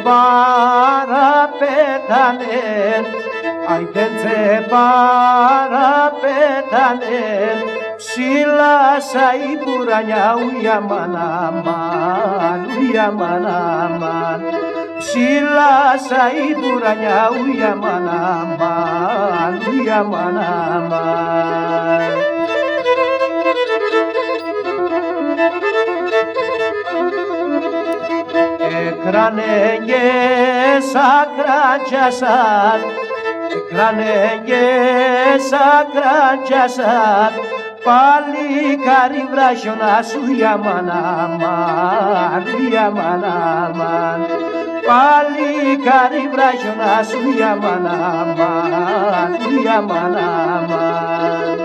παραπέτανε, άιντεντσε παραπέτανε, ψήλασα η πουρανιά ουια μαναμάν, ουια μαναμάν. Ψήλασα η πουρανιά ουια μαναμάν, ουια μαναμάν. Ekrane sakrancasan, ekrane sakrancasan, παλικάρι βράχιονα σου για μαναμάν, για μαναμάν. Παλικάρι βράχιονα σου για μαναμάν, για μαναμάν.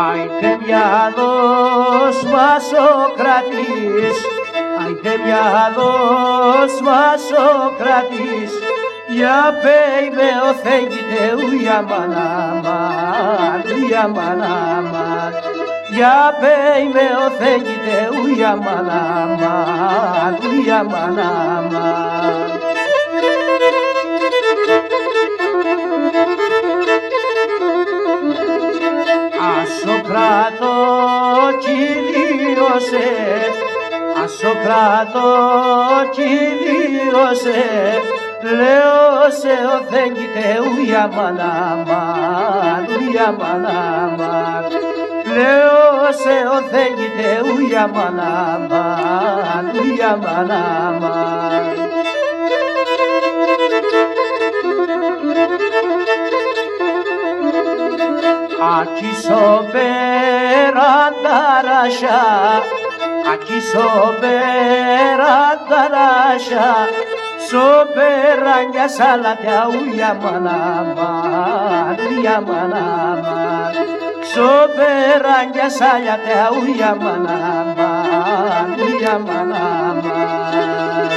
Άιτε μυαλός μας ο κρατής, άιτε μυαλός μας ο κρατής, για πέιμε ο θέγγιτε ουια μαναμάν, ουια μαναμάν. Για πέιμε ο θέγγιτε ουια μαναμάν, ουια μαναμάν. Ασοκράτο κυλίωσε, ασοκράτο κυλίωσε, λέω σε ο θέγγιτε ουια μαναμάν, ουια μαναμάν. Λέω σε ο θέγγιτε ουια μαναμάν, ουια μαναμάν. Aquí soberandarasha, aquí soberandarasha, soberanya salatya uya manaman, uya manaman. Soberanya salatya uya manaman, uya manaman.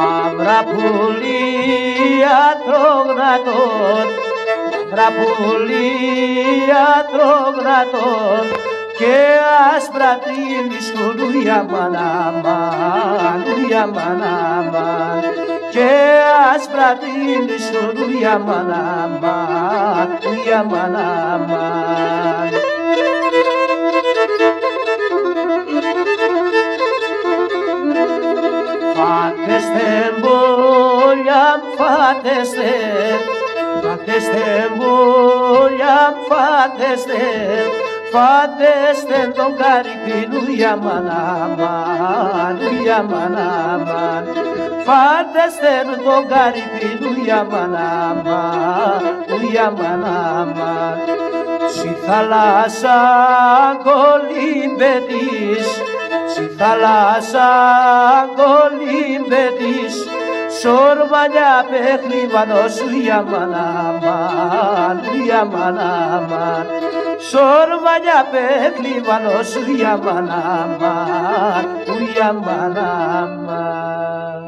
Μαύρα πουλία τρογρατών, μαύρα πουλία τρογρατών, και άσπρα τυλίσκουν ουια μαναμάν, ουια μαναμάν. Και άσπρα τυλίσκουν ουια μαναμάν, ουια μαναμάν. Φάτεστε μπολιάμ, φάτεστε, φάτεστε μπολιάμ, φάτεστε, φάτεστε τον καρυπίν ουια μαναμάν, ουια μαναμάν. Φάτεστε τον καρυπίν ουια μαναμάν, ουια μαναμάν. Στη θάλασσα κολύμπετης, στη θάλασσα κολύμπετης, σορβανιά πεχλίβανος ουια μαναμάν, ουια μαναμάν. Σορβανιά πεχλίβανος ουια μαναμάν, ουια μαναμάν.